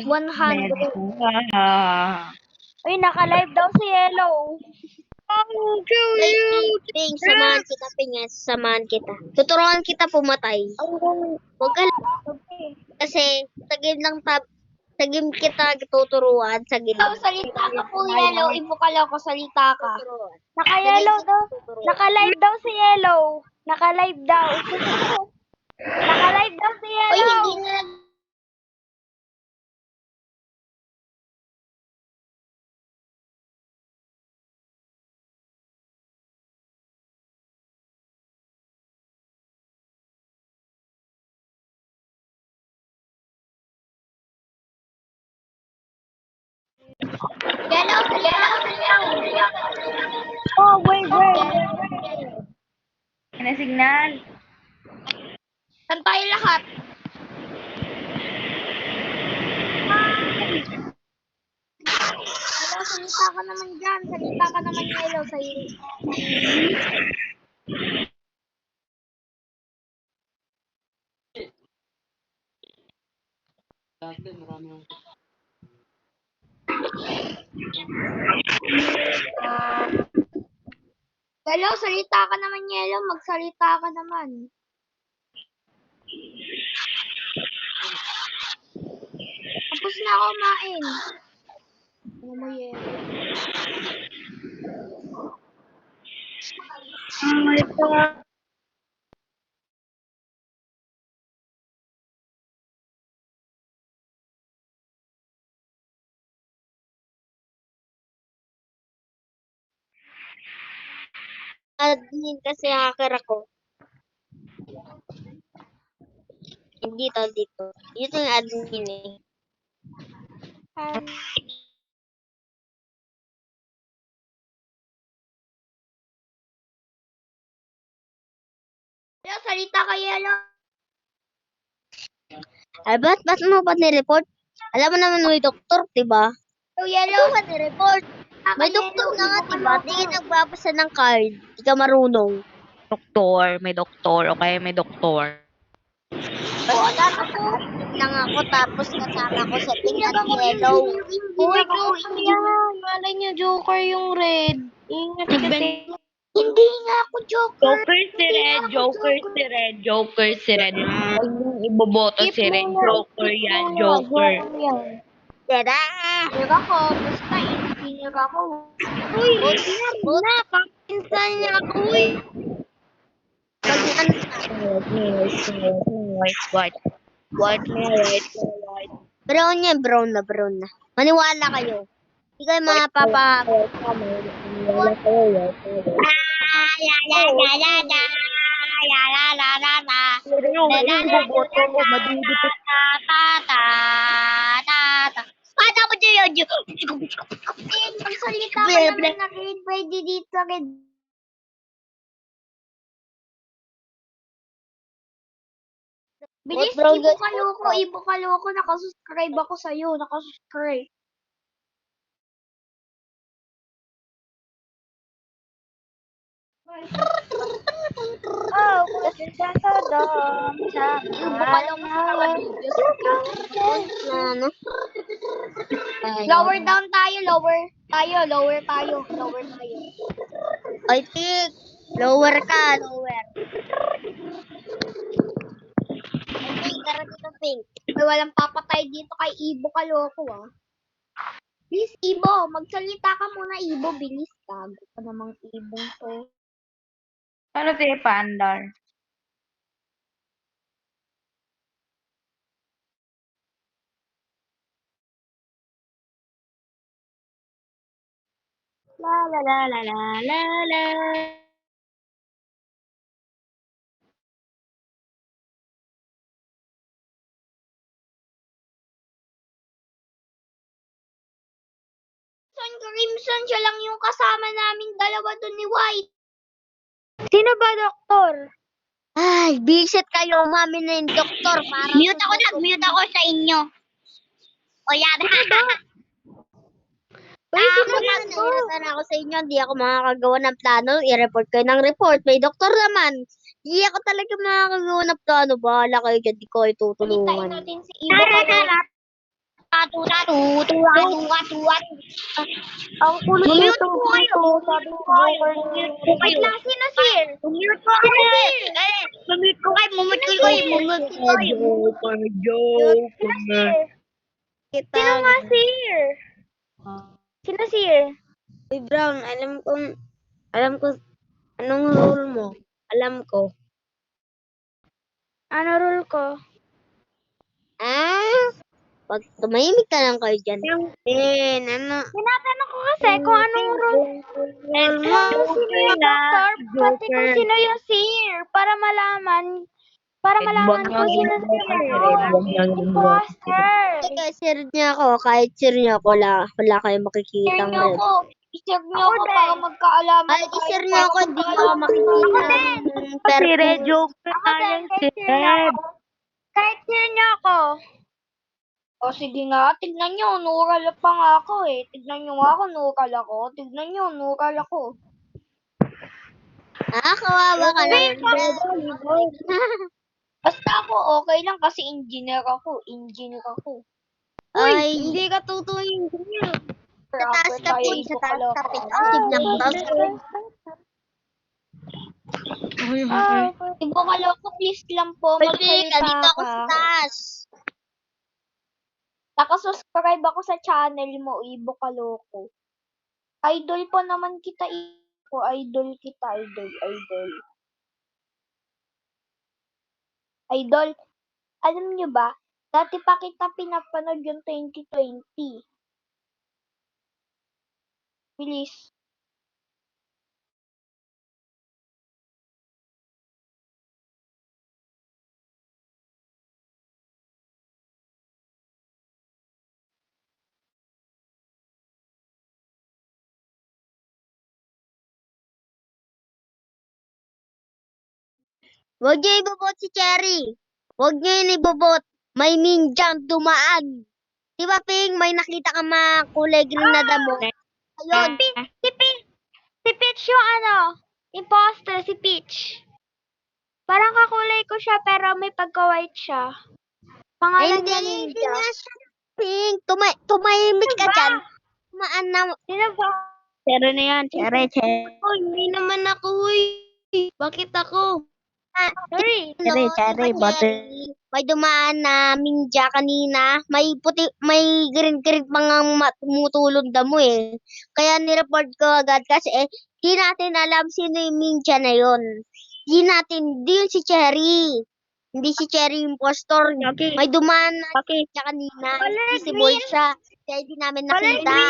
100. Ah. Uy, naka-live daw si Yellow. Ping, samahan kita, Ping. Samahan kita. Tuturuan kita pumatay. Huwag ka lang. Kasi, sa game kita tuturuan sa game. Yellow, salita ka po, Yellow. Ibukalaw ko, salita ka. Tuturuan. Naka-Yellow daw. Tuturuan. Naka-live daw si Yellow. Naka-live daw. Naka-live daw si Oy, Yellow. hindi na Yellow. Oh, wait. Ano signal? Saan tayo lahat? Yellow, salita ka naman dyan. Salita ka naman, Yellow. Yellow, salita ka naman, Yellow. Magsalita ka naman. Tapos na ako kumain. Ano mo, Yellow? admin kasi hacker ako. Hindi dito. Dito yung admin eh. Yellow, salita ka, Yellow. Ay, ba't mo ba ni-report? Alam mo naman may doktor, diba? So, Yellow, Ba't mo ni-report? May doktor na nga, diba? Di ka nagbabasa ng card. Di ka marunong. Doktor, may doktor. Okay, may doktor. Wala ako. Lang ako, tapos kasama ko sa Pink at Yellow. Uy, Joker yan. Malay niyo, Joker yung red. Ingat kasi. Hindi nga ako joker. Joker si Red. Huwag niyong iboboto si Red. Joker yan, Joker. Tara! Tira ko. Basta, tinira ko. Uy! Na, papinsan niya ako eh. White. Brown na. Maniwala kayo. Hindi kayo mapapahabol. Pata mo dyan yun. Magsalita ka naman na red. Pwede dito red. Bilis, ibukaloko. Nakasubscribe ako sa'yo. Nakasubscribe. Oh, ibukaloko sa naka-videos. Ano? Lower down tayo, lower tayo. Ay, Tik. Lower ka. Pink, tara dito, Pink. May walang papatay dito kay Ibo Kaloko, ah. Bilis, Ibo. Magsalita ka muna, Ibo. Bilis. Tago ka namang Ibo to. Ano si Pandar? La. Crimson, siya lang yung kasama naming dalawa doon ni White. Sino ba, Doktor? Ay, bisit kayo, mami na yung doktor. Nag-mute ako sa inyo. O yan. Uy, sino ba to? Nahiratan ako sa inyo. Hindi ako makakagawa ng plano. I-report kayo ng report. May doktor naman. Hindi ako talaga makakagawa ng plano. Bahala kayo dyan. Di ko kayo Salitain tutulungan. natin si Ibo Kaloko. Ang kulit Mumute nito po kayo. dito, sabi ni Joker. Mumute po Wait kayo. lang, sino sir? Mumute po kayo. Mumute po kayo. Mumute po kayo. Mumute po kayo. Joker, Sino Joker. sir? Kita. Sino nga sir? Sino sir? Uy, Brown, alam ko, anong role mo? Alam ko. Ano rule ko? Pag tumahimik ka lang kayo dyan. Ano? Tinatanong ko kasi kung anong rule. Role mo? Sino yung doctor? Pati kung sino yung sir. Para malaman ko sino sir. Imposter. Kahit sir niya ako, wala kayong makikita Sir niyo ako. Isir niyo ako para magkaalaman Kahit isir niyo ako, hindi niyo ako makikita. Si Red Joker Ako din, tayong si kahit sir niyo Red. ako. Kahit sir niyo ako. O sige nga, tignan niyo, nural pa nga ako eh. Tignan niyo nga ako, nural ako. Tignan niyo, nural ako. Kawawa ka naman. Basta ako, okay lang kasi engineer ako. Ay, hindi ka tutuyin. Sa taas ka, Pig. Sa taas ka, Pig. Asig lang ba? Ibo kaloko, please lang po, Pig, magsalita dito ako sa ka. taas. Nakasubscribe ako sa channel mo, Ibo Kaloko. Idol pa naman kita, Ibo. Idol kita, idol. Idol, alam nyo ba, dati pa kita pinapanood yung 2020. Bilis. Huwag niyo ibobot si Cherry. Huwag niyo yun ibobot. May ninjang dumaan. Di ba, Ping? May nakita ka mga kulay green na damo. Ayun. Si Peach yung imposter, si Peach. Parang kakulay ko siya, pero may pagka-white siya. Pangalan niya Hindi Ninja. nga siya. Ping, tumahimik ka dyan. Tumaan na. Sino ba? Pero na yan, Cherry. Hindi naman ako, Bakit ako? Sorry. Cherry, May dumaan na ninja kanina. May green mga tumutulong damo eh. Kaya nireport ko agad kasi di natin alam sino yung ninja na yon. Di yun si Cherry. Hindi si Cherry yung impostor. May dumaan na ninja kanina. Visible siya. Kaya di namin nakita.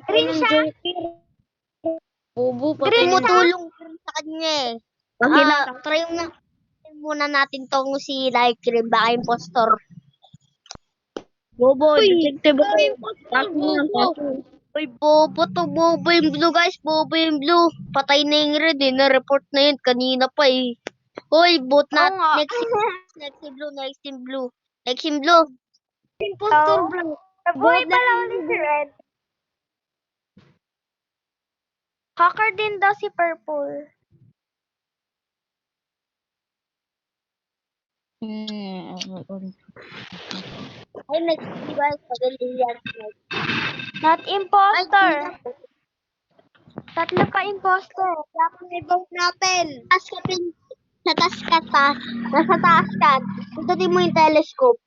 Green siya. Tumutulong sa kanya eh. Try muna natin tong si Light Cream, baka impostor. Bobo, detective ako. Uy, bobo yung blue guys, bobo yung blue. Patay na yung red eh, na-report na yun kanina pa eh. Uy, bot na, Oo nga. next yung blue. Impostor bro. Nabuhay pala ulit si Red. Hacker din daw si Purple. Ay, next guys, magaling yan. Not imposter. Tatlo pa imposter. Dapat i-vote natin. Sa taas ka pa. Nasa taas ka. Pindutin mo yung telescope.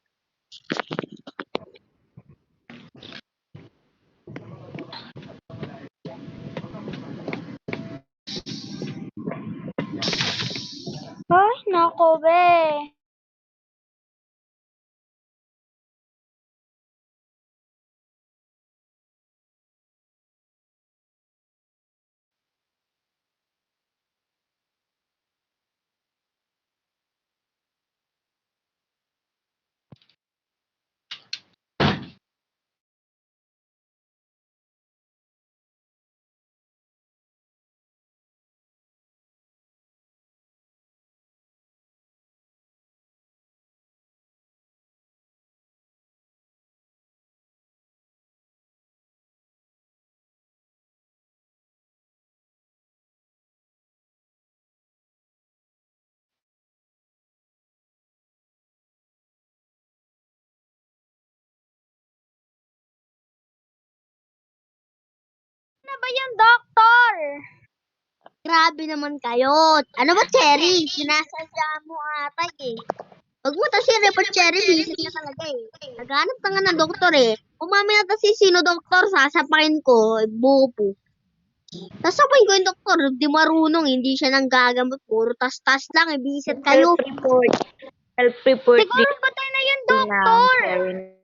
Ay, nako be. ba yung doktor? Grabe naman kayo. Ano ba, Cherry? Sinasadya mo ata eh. Pag mo kasi report, Cherry, visit ka talaga eh. Naghanap ka nga ng doktor eh. Kung mamaya kasi sino doktor, sasapakin ko, bupo. Sasapakin ko yung doktor, di marunong, hindi siya nang gagamot. Puro tas-tas lang, eh, visit kayo. Self-report. Self-report Siguro patay na yung din ng doktor. Cherry.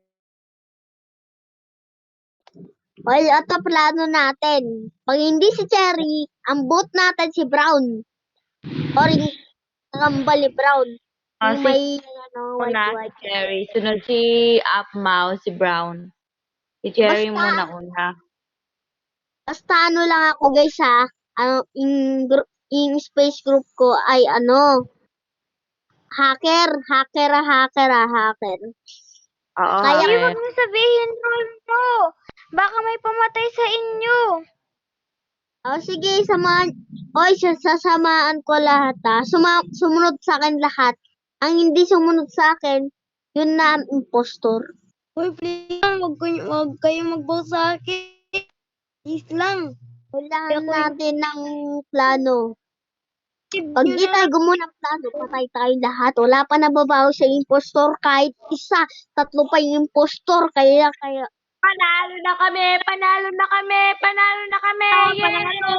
Well, ito plano natin. Pag hindi si Cherry, ang boot natin si Brown. Or yung kambali Brown. Yung Si may, una, si white. Cherry. Sunod si Upmouse, si Brown. Si Cherry Basta- muna-una. Basta ano lang ako guys ha. Yung space group ko ay hacker. Oo, Kaya- Ay, Hacker. wag mo sabihin role mo. Baka may pamatay sa inyo. Sige, sasamaan ko lahat ha. Sumunod sa akin lahat. Ang hindi sumunod sa akin, yun na impostor. Uy, please lang, wag kayo mag-vote sa akin. Please lang. Kailangan natin ng plano. Pag di tayo gumawa ng plano, patay tayo lahat. Wala pa nababawi sa impostor kahit isa. Tatlo pa yung impostor. Kaya. Panalo na kami! Panalo na kami! Panalo na kami! Panalo!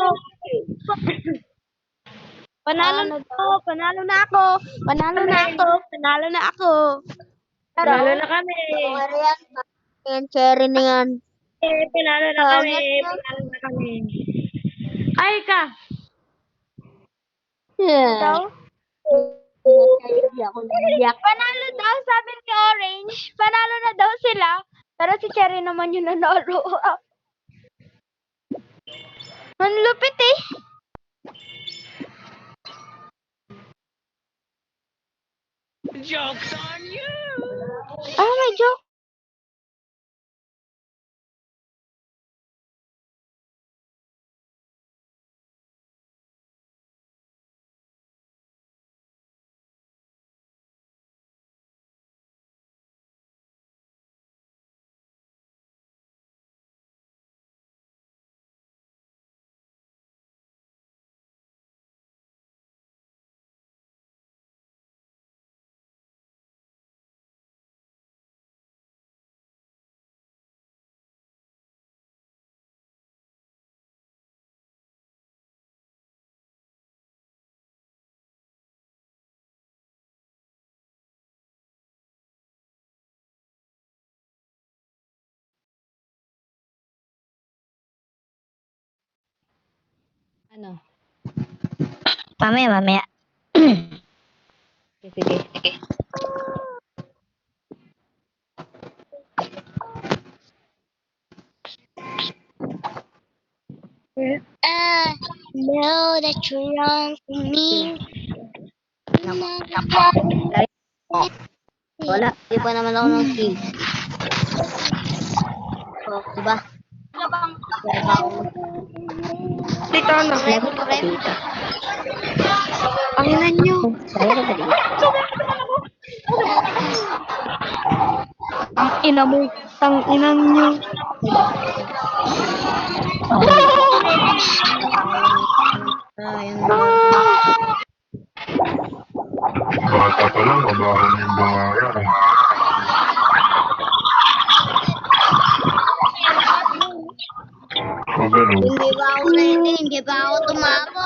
Panalo na ako! Panalo na ako! Panalo na ako! Panalo na ako! Panalo na kami! Yan, Cherry na yan. Panalo na kami! Panalo na kami! Ay ka! daw. Hindi ako naiyak. Panalo daw, sabi ni Orange. Panalo na daw sila. Pero si Cherry naman yung nanalo. Ang lupit eh. Joke's on you! Ah, may joke. Ano? Mamaya. Sige. Know that you're wrong for me. Wala, di pa naman ako ng kill. Oh, diba? Dito na. Lagot ko rin. Panginan nyo. Saya ka dito. Ang ina mo. Tang inan nyo. Bata pa lang, mabahan yung bangayan. O ganun. Hindi ba ako tumapos?